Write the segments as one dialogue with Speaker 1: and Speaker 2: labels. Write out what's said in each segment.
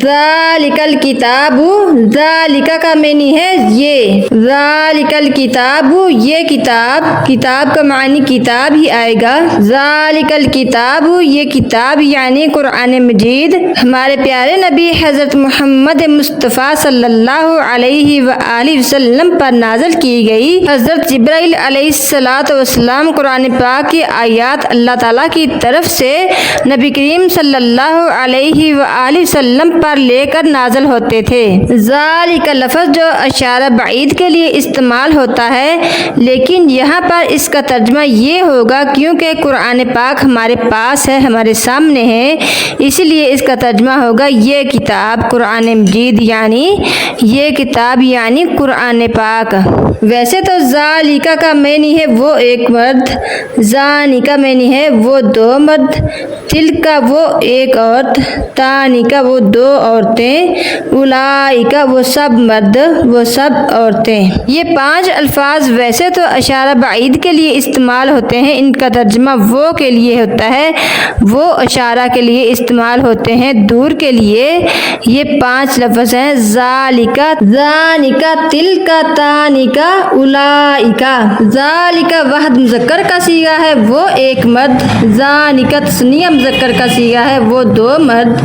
Speaker 1: ذالکل کتاب، ذالکا کا معنی ہے یہ، ذالکل کتاب یہ کتاب، کتاب کا معنی کتاب ہی آئے گا، ذالکل کتاب یہ کتاب یعنی قرآن مجید ہمارے پیارے نبی حضرت محمد مصطفیٰ صلی اللہ علیہ وآلہ وسلم پر نازل کی گئی۔ حضرت جبرائیل علیہ السلام قرآن پاک کی آیات اللہ تعالیٰ کی طرف سے نبی کریم صلی اللہ علیہ وآلہ وسلم پر لے کر نازل ہوتے تھے۔ ذالک لفظ جو اشارہ بعید کے لیے استعمال ہوتا ہے، لیکن یہاں پر اس کا ترجمہ یہ ہوگا کیونکہ قرآن پاک ہمارے پاس ہے، ہمارے سامنے ہے، اسی لیے اس کا ترجمہ ہوگا یہ کتاب قرآن مجید یعنی یہ کتاب یعنی قرآن پاک۔ ویسے تو ذالکا کا معنی ہے وہ ایک مرد، زانی کا معنی ہے وہ دو مرد، تلکا وہ ایک عورت، تانیکا وہ دو عورتیں، اولائکا وہ سب مرد وہ سب عورتیں۔ یہ 5 الفاظ ویسے تو اشارہ بعید کے لیے استعمال ہوتے ہیں، ان کا ترجمہ وہ کے لیے ہوتا ہے، وہ اشارہ کے لیے استعمال ہوتے ہیں، دور کے لیے۔ یہ 5 لفظ ہیں ذالکا، زانیکا، تلکا، تانیکا، اولائکا۔ ذالکا واحد مذکر کا صیغہ ہے وہ ایک مرد، زانیکا تثنیہ مذکر کا صیغہ ہے وہ 2 مرد،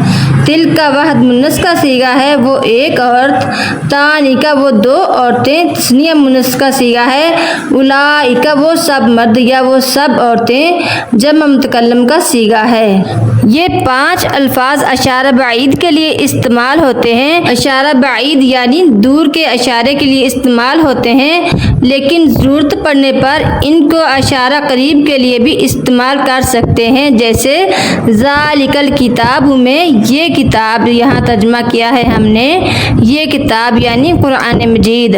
Speaker 1: تلکا واحد مؤنث کا صیغہ ہے وہ ایک عورت، تانیکا وہ 2 عورتیں تثنیہ مؤنث کا صیغہ ہے، اولائکا وہ سب مرد یا وہ سب عورتیں جمع متکلم کا صیغہ ہے۔ یہ 5 الفاظ اشارہ بعید کے لیے استعمال ہوتے ہیں، اشارہ بعید یعنی دور کے اشارے کے لیے استعمال ہوتے ہیں، لیکن ضرورت پڑنے پر ان کو اشارہ قریب کے لیے بھی استعمال کر سکتے ہیں، جیسے ذالکل کتاب میں یہ کتاب یہاں ترجمہ کیا ہے ہم نے، یہ کتاب یعنی قرآن مجید۔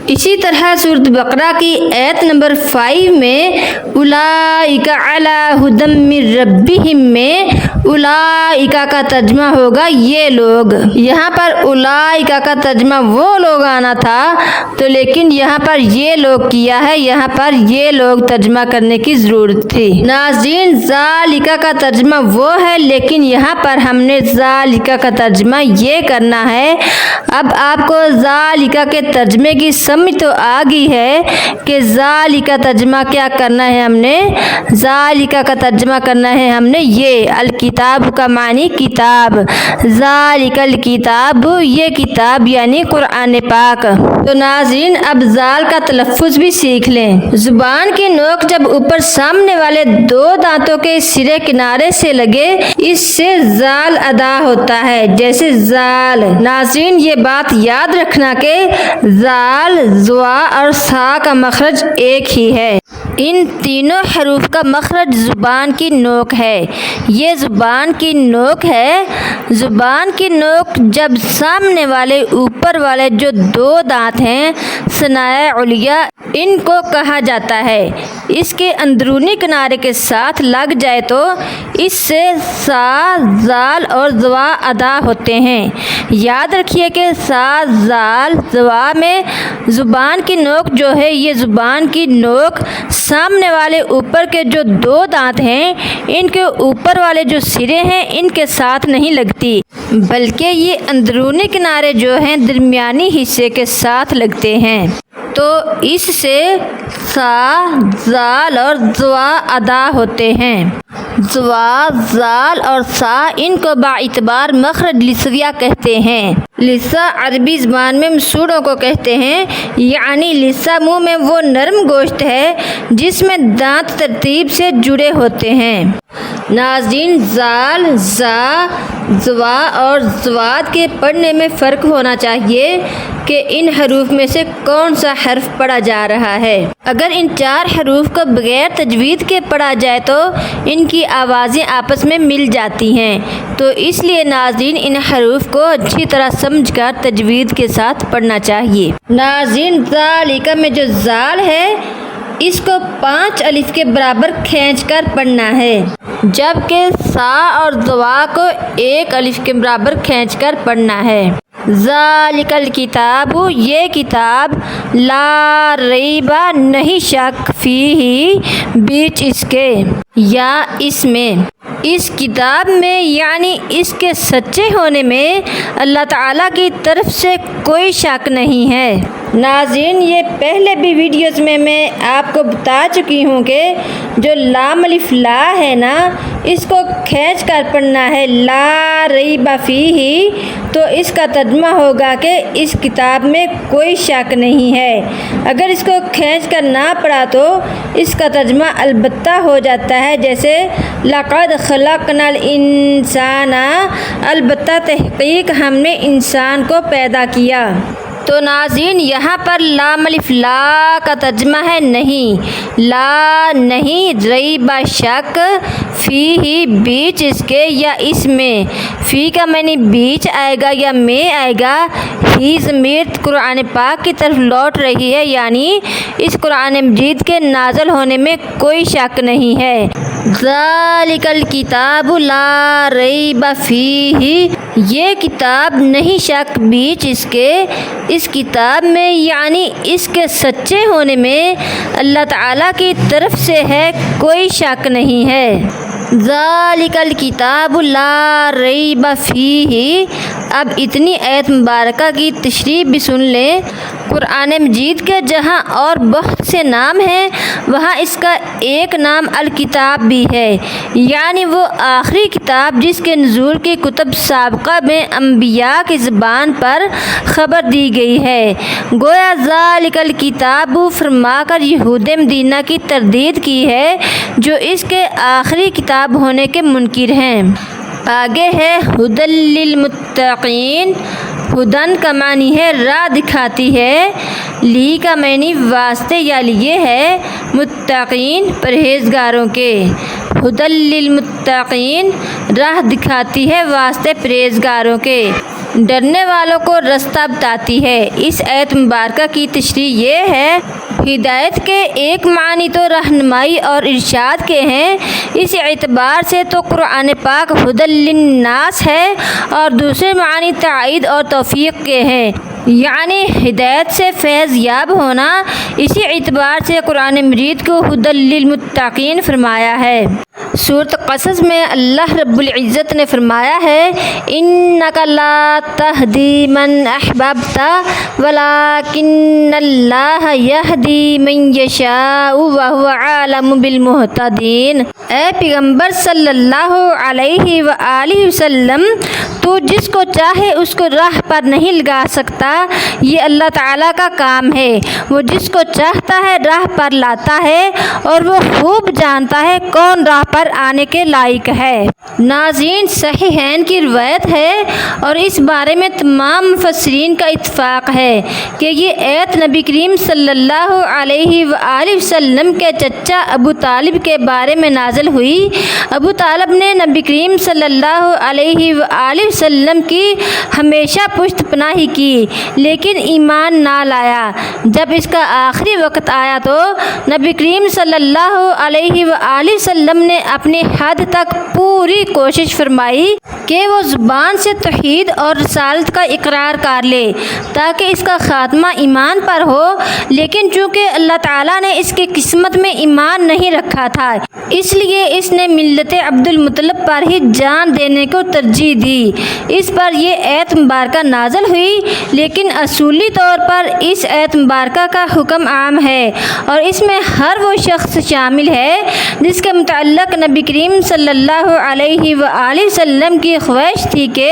Speaker 1: اسی طرح سورۃ بقرہ کی آیت نمبر 5 میں اولئک علی ھدی من ربہم میں اولئک کا ترجمہ ہوگا یہ لوگ۔ یہاں پر اولئک کا ترجمہ وہ لوگ آنا تھا تو لیکن یہاں پر یہ لوگ کیا ہے، یہاں پر یہ لوگ ترجمہ کرنے کی ضرورت تھی۔ ناظرین ذالک کا ترجمہ وہ ہے، لیکن یہاں پر ہم نے ذالک کا ترجمہ یہ کرنا ہے۔ اب آپ کو ذالک کے ترجمے کی سمجھ تو آ گئی ہے کہ ذالک ترجمہ کیا کرنا ہے، ہم نے ذالک کا ترجمہ کرنا ہے ہم نے یہ الکتاب کا معنی کتاب، ذالک الکتاب یہ کتاب یعنی قرآن پاک۔ تو ناظرین اب ذال کا تلفظ بھی سیکھ لیں۔ زبان کی نوک جب اوپر سامنے والے 2 دانتوں کے سرے کنارے سے لگے اس سے ذال ادا ہوتا ہے، جیسے ذال۔ ناظرین یہ بات یاد رکھنا کہ ذال، زوا اور سا کا مخرج ایک ہی ہے، ان تینوں حروف کا مخرج زبان کی نوک ہے، یہ زبان کی نوک ہے۔ زبان کی نوک جب سامنے والے اوپر والے جو 2 دانت ہیں ثنایا علیہ ان کو کہا جاتا ہے، اس کے اندرونی کنارے کے ساتھ لگ جائے تو اس سے سا، زال اور زوا ادا ہوتے ہیں۔ یاد رکھیے کہ سا، زال، زوا میں زبان کی نوک جو ہے یہ زبان کی نوک سامنے والے اوپر کے جو 2 دانت ہیں ان کے اوپر والے جو سرے ہیں ان کے ساتھ نہیں لگتی، بلکہ یہ اندرونی کنارے جو ہیں درمیانی حصے کے ساتھ لگتے ہیں، تو اس سے سا، زال اور زوا ادا ہوتے ہیں۔ زوا، زال اور سا ان کو باعتبار مخرج لثویہ کہتے ہیں۔ لثہ عربی زبان میں مسوڑوں کو کہتے ہیں، یعنی لثہ منہ میں وہ نرم گوشت ہے جس میں دانت ترتیب سے جڑے ہوتے ہیں۔ ناظرین زال، زا، زوا اور زواد کے پڑھنے میں فرق ہونا چاہیے کہ ان حروف میں سے کون سا حرف پڑھا جا رہا ہے۔ اگر ان 4 حروف کو بغیر تجوید کے پڑھا جائے تو ان کی آوازیں آپس میں مل جاتی ہیں، تو اس لیے ناظرین ان حروف کو اچھی طرح سمجھ کر تجوید کے ساتھ پڑھنا چاہیے۔ ناظرین ذالک میں جو زال ہے اس کو 5 الف کے برابر کھینچ کر پڑھنا ہے، جبکہ سا اور زوا کو 1 الف کے برابر کھینچ کر پڑھنا ہے۔ ذالک الکتاب یہ کتاب، لا ریب نہیں شک فیہ بیچ اس کے یا اس میں، اس کتاب میں یعنی اس کے سچے ہونے میں اللہ تعالیٰ کی طرف سے کوئی شک نہیں ہے۔ ناظرین، یہ پہلے بھی ویڈیوز میں آپ کو بتا چکی ہوں کہ جو لام الف لا ہے نا، اس کو کھینچ کر پڑھنا ہے، لا ریب فیہ، تو اس کا ترجمہ ہوگا کہ اس کتاب میں کوئی شک نہیں ہے۔ اگر اس کو کھینچ کر نہ پڑھا تو اس کا ترجمہ البتہ ہو جاتا ہے، جیسے لقد خلقنا الانسان، البتہ تحقیق ہم نے انسان کو پیدا کیا۔ تو ناظرین، یہاں پر لام الف لا کا ترجمہ ہے نہیں، لا نہیں، ریب شک، فی ہی بیچ اس کے یا اس میں، فی کا معنی بیچ آئے گا یا میں آئے گا، ہی ضمیر قرآن پاک کی طرف لوٹ رہی ہے، یعنی اس قرآن مجید کے نازل ہونے میں کوئی شک نہیں ہے۔ ذالک الکتاب لا ریب فیہ، یہ کتاب نہیں شک بیچ اس کے، اس کتاب میں یعنی اس کے سچے ہونے میں اللہ تعالیٰ کی طرف سے ہے، کوئی شک نہیں ہے۔ ذالک الکتاب لا ریب فیہ، اب اتنی آیت مبارکہ کی تشریح بھی سن لیں۔ قرآن مجید کے جہاں اور بہت سے نام ہیں، وہاں اس کا ایک نام الکتاب بھی ہے، یعنی وہ آخری کتاب جس کے نزول کی کتب سابقہ میں انبیاء کی زبان پر خبر دی گئی ہے۔ گویا ذالک الکتاب فرما کر یہود مدینہ کی تردید کی ہے جو اس کے آخری کتاب ہونے کے منکر ہیں۔ آگے ہے ھدی للمتقین، ہدن کا معنی ہے راہ دکھاتی ہے، لی کا معنی واسطے یا لیے ہے، متقین پرہیزگاروں کے، ھدی للمتقین راہ دکھاتی ہے واسطے پرہیزگاروں کے، ڈرنے والوں کو رستہ بتاتی ہے۔ اس آیت مبارکہ کی تشریح یہ ہے، ہدایت کے ایک معنی تو رہنمائی اور ارشاد کے ہیں، اس اعتبار سے تو قرآن پاک ھدی للناس ہے، اور دوسرے معنی تائید اور توفیق کے ہیں، یعنی ہدایت سے فیض یاب ہونا۔ اسی اعتبار سے قرآن مجید کو ھدی للمتقین فرمایا ہے۔ سورۃ قصص میں اللہ رب العزت نے فرمایا ہے، انک لا تہدی من احببت ولکن اللہ یہدی من یشاء وہو اعلم بالمہتدین۔ اے پیغمبر صلی اللہ علیہ وآلہ وسلم، تو جس کو چاہے اس کو راہ پر نہیں لگا سکتا، یہ اللہ تعالیٰ کا کام ہے، وہ جس کو چاہتا ہے راہ پر لاتا ہے، اور وہ خوب جانتا ہے کون راہ پر آنے کے لائق ہے۔ ناظرین، صحیحین کی روایت ہے اور اس بارے میں تمام مفسرین کا اتفاق ہے کہ یہ آیت نبی کریم صلی اللہ علیہ وآلہ وسلم کے چچا ابو طالب کے بارے میں نازل ہوئی۔ ابو طالب نے نبی کریم صلی اللہ علیہ وآلہ وسلم کی ہمیشہ پشت پناہی کی، لیکن ایمان نہ لایا۔ جب اس کا آخری وقت آیا تو نبی کریم صلی اللہ علیہ وآلہ وسلم نے اپنی حد تک پوری کوشش فرمائی کہ وہ زبان سے توحید اور رسالت کا اقرار کر لے تاکہ اس کا خاتمہ ایمان پر ہو، لیکن چونکہ اللہ تعالیٰ نے اس کی قسمت میں ایمان نہیں رکھا تھا، اس لیے اس نے ملت عبد المطلب پر ہی جان دینے کو ترجیح دی۔ اس پر یہ آیت مبارکہ نازل ہوئی، لیکن اصولی طور پر اس آیت مبارکہ کا حکم عام ہے اور اس میں ہر وہ شخص شامل ہے جس کے متعلق نبی کریم صلی اللہ علیہ وآلہ وسلم کی خواہش تھی کہ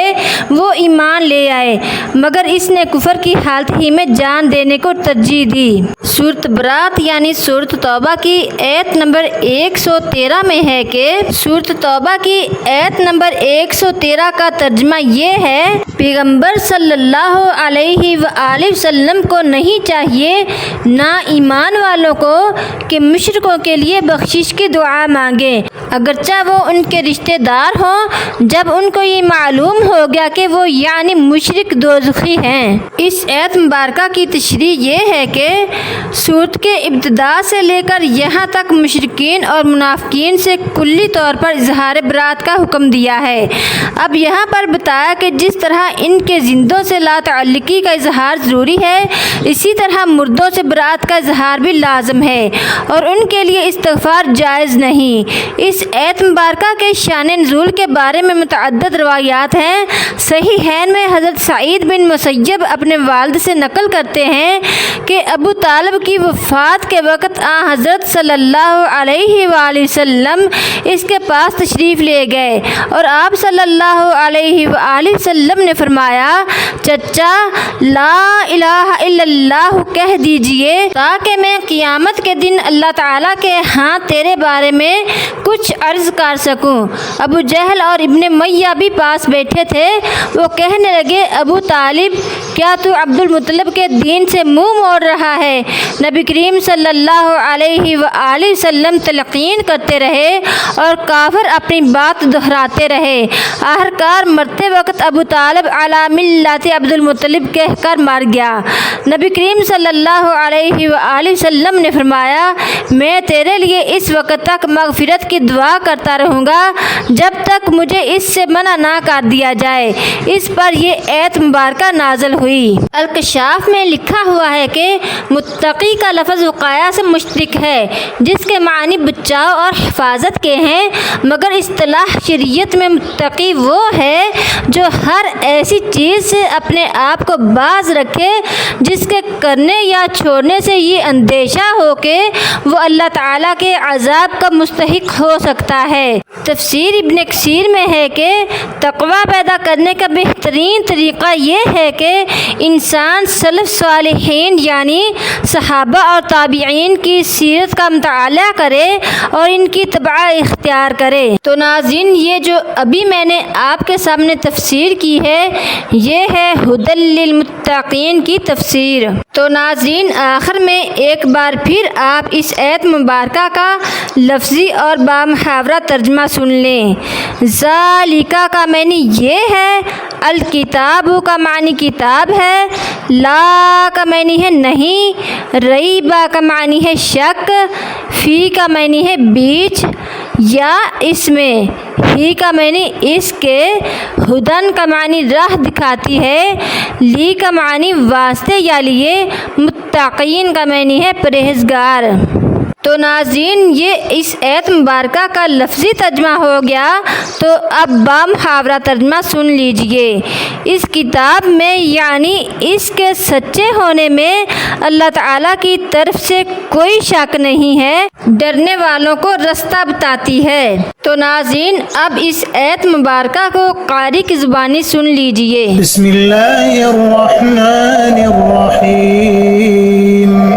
Speaker 1: وہ ایمان لے آئے، مگر اس نے کفر کی حالت ہی میں جان دینے کو ترجیح دی۔ سورۃ برات یعنی سورۃ توبہ کی آیت نمبر 113 میں ہے کہ سورۃ توبہ کی آیت نمبر 113 کا ترجمہ یہ ہے، پیغمبر صلی اللہ علیہ وآلہ وسلم کو نہیں چاہیے نہ ایمان والوں کو کہ مشرکوں کے لیے بخشش کی دعا مانگیں اگرچہ وہ ان کے رشتہ دار ہوں، جب ان کو یہ معلوم ہو گیا کہ وہ یعنی مشرک دوزخی ہیں۔ اس آیت مبارکہ کی تشریح یہ ہے کہ سورت کے ابتدا سے لے کر یہاں تک مشرکین اور منافقین سے کلی طور پر اظہار برات کا حکم دیا ہے۔ اب یہاں پر بتایا کہ جس طرح ان کے زندوں سے لا تعلقی کا اظہار ضروری ہے، اسی طرح مردوں سے برات کا اظہار بھی لازم ہے، اور ان کے لیے استغفار جائز نہیں۔ اس اس ایت مبارکہ کے شان نزول کے بارے میں متعدد روایات ہیں۔ صحیحین میں حضرت سعید بن مسیب اپنے والد سے نقل کرتے ہیں کہ ابو طالب کی وفات کے وقت حضرت صلی اللہ علیہ وآلہ وسلم اس کے پاس تشریف لے گئے اور آپ صلی اللہ علیہ وآلہ وسلم نے فرمایا، چچا لا الہ الا اللہ کہہ دیجئے تاکہ میں قیامت کے دن اللہ تعالیٰ کے ہاں تیرے بارے میں کچھ عرض کر سکوں۔ ابو جہل اور ابن امیہ بھی پاس بیٹھے تھے۔ وہ کہنے لگے، ابو طالب کیا تو عبد المطلب کے دین سے منہ موڑ رہا ہے؟ نبی کریم صلی اللہ علیہ وآلہ وسلم تلقین کرتے رہے اور کافر اپنی بات دہراتے رہے۔ آخرکار مرتے وقت ابو طالب علی ملت عبد المطلب کہہ کر مر گیا۔ نبی کریم صلی اللہ علیہ وآلہ وسلم نے فرمایا، میں تیرے لیے اس وقت تک مغفرت کی دعا کرتا رہوں گا جب تک مجھے اس سے منع نہ کر دیا جائے۔ اس پر یہ ایت مبارکہ نازل ہوئی۔ الکشاف میں لکھا ہوا ہے کہ متقی کا لفظ وقایا سے مشترک ہے جس کے معنی بچاؤ اور حفاظت کے ہیں، مگر اصطلاح شریعت میں متقی وہ ہے جو ہر ایسی چیز سے اپنے آپ کو باز رکھے جس کے کرنے یا چھوڑنے سے یہ اندیشہ ہو کہ وہ اللہ تعالیٰ کے عذاب کا مستحق ہو سکتا ہے۔ تفسیر ابن کثیر میں ہے کہ تقوی پیدا کرنے کا بہترین طریقہ یہ ہے کہ انسان سلف صالحین یعنی صحابہ اور تابعین کی سیرت کا مطالعہ کرے اور ان کی اتباع اختیار کرے۔ تو ناظرین، یہ جو ابھی میں نے آپ کے سامنے تفسیر کی ہے یہ ہے ہدی للمتقین کی تفسیر۔ تو ناظرین، آخر میں ایک بار پھر آپ اس ایت مبارکہ کا لفظی اور بامحاورہ ترجمہ سن لیں۔ ذالکہ کا معنی یہ ہے، الکتاب کا معنی کتاب ہے، لا کا معنی ہے نہیں، ریبہ کا معنی ہے شک، فی کا معنی ہے بیچ یا اس میں، ہی کا معنی اس کے، ہدن کا معنی راہ دکھاتی ہے، لی کا معنی واسطے یا لیے، متقین کا معنی ہے پرہیزگار۔ تو ناظرین، یہ اس ایت مبارکہ کا لفظی ترجمہ ہو گیا۔ تو اب بامحاورہ ترجمہ سن لیجئے۔ اس کتاب میں یعنی اس کے سچے ہونے میں اللہ تعالیٰ کی طرف سے کوئی شک نہیں ہے، ڈرنے والوں کو رستہ بتاتی ہے۔ تو ناظرین، اب اس ایت مبارکہ کو قاری کی زبانی سن لیجئے۔
Speaker 2: بسم اللہ الرحمن الرحیم،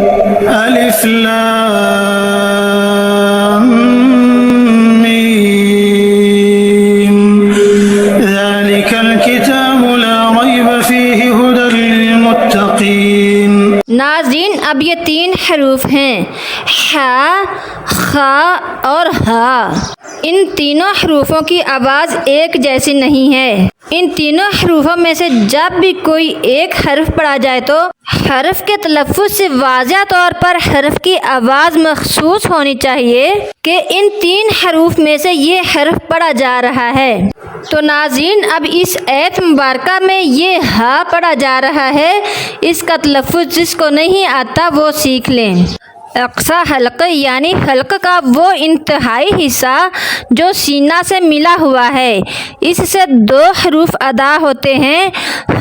Speaker 2: الف لام ذالک الکتاب لا ریب فیہ ھدی للمتقین۔
Speaker 1: ناظرین، اب یہ تین حروف ہیں، حا، خا اور ہا۔ ان تینوں حروفوں کی آواز ایک جیسی نہیں ہے۔ ان تینوں حروفوں میں سے جب بھی کوئی ایک حرف پڑھا جائے تو حرف کے تلفظ سے واضح طور پر حرف کی آواز مخصوص ہونی چاہیے کہ ان تین حروف میں سے یہ حرف پڑھا جا رہا ہے۔ تو ناظرین، اب اس ایت مبارکہ میں یہ ہا پڑھا جا رہا ہے، اس کا تلفظ جس کو نہیں آتا وہ سیکھ لیں۔ اقصی حلق یعنی حلق کا وہ انتہائی حصہ جو سینہ سے ملا ہوا ہے، اس سے دو حروف ادا ہوتے ہیں،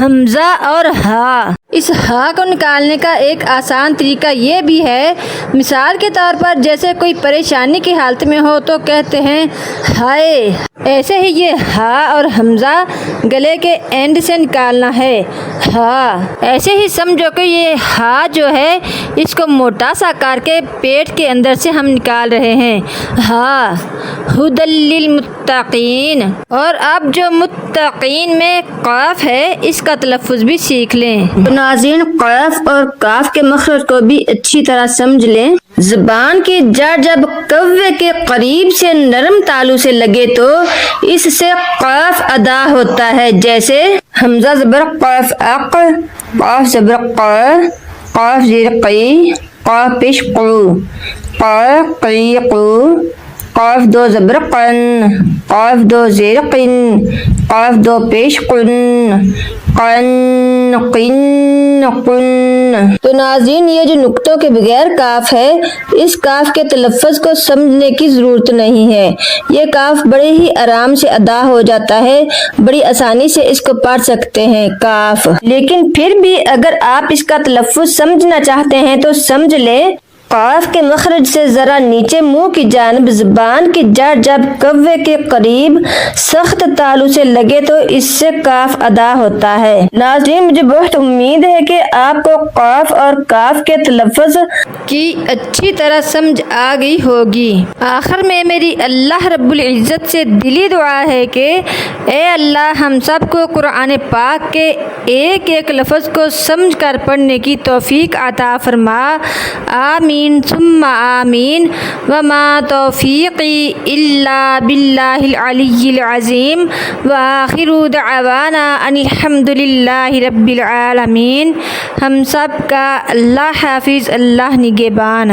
Speaker 1: حمزہ اور ہا۔ اس ہا کو نکالنے کا ایک آسان طریقہ یہ بھی ہے، مثال کے طور پر جیسے کوئی پریشانی کی حالت میں ہو تو کہتے ہیں ہائے، ایسے ہی یہ ہا اور حمزہ گلے کے اینڈ سے نکالنا ہے، ہا۔ ایسے ہی سمجھو کہ یہ ہا جو ہے اس کو موٹا سا کر کے پیٹ کے اندر سے ہم نکال رہے ہیں، ہا، ھدی للمتقین۔ اور اب جو متقین میں قاف ہے اس کا تلفظ بھی سیکھ لیں۔ ناظرین، قاف اور کاف کے مخرج کو بھی اچھی طرح سمجھ لیں۔ زبان کی جڑ جب کوے کے قریب سے نرم تالو سے لگے تو اس سے قاف ادا ہوتا ہے، جیسے حمزہ زبر قاف اق، قاف زبر قا، قاف زیر قی، قاف پیش قو، قا قی قو، قاف دو زبر قن، قاف دو زیر قن، قاف دو پیش قن، قن قن قن۔ تو ناظرین یہ جو نقطوں کے بغیر کاف ہے، اس کاف کے تلفظ کو سمجھنے کی ضرورت نہیں ہے، یہ کاف بڑے ہی آرام سے ادا ہو جاتا ہے، بڑی آسانی سے اس کو پڑھ سکتے ہیں کاف۔ لیکن پھر بھی اگر آپ اس کا تلفظ سمجھنا چاہتے ہیں تو سمجھ لیں، قاف کے مخرج سے ذرا نیچے منہ کی جانب زبان کی جڑ جب کوے کے قریب سخت تالو سے لگے تو اس سے کاف ادا ہوتا ہے۔ ناظرین مجھے بہت امید ہے کہ آپ کو قاف اور کاف کے تلفظ کی اچھی طرح سمجھ آ گئی ہوگی۔ آخر میں میری اللہ رب العزت سے دلی دعا ہے کہ اے اللہ ہم سب کو قرآن پاک کے ایک ایک لفظ کو سمجھ کر پڑھنے کی توفیق عطا فرما، آمین ثم آمین۔ وما توفیقی الا باللہ العلی العظیم، وآخر دعوانا ان الحمد للہ رب العالمین۔ ہم سب کا اللہ حافظ، اللہ نگہبان۔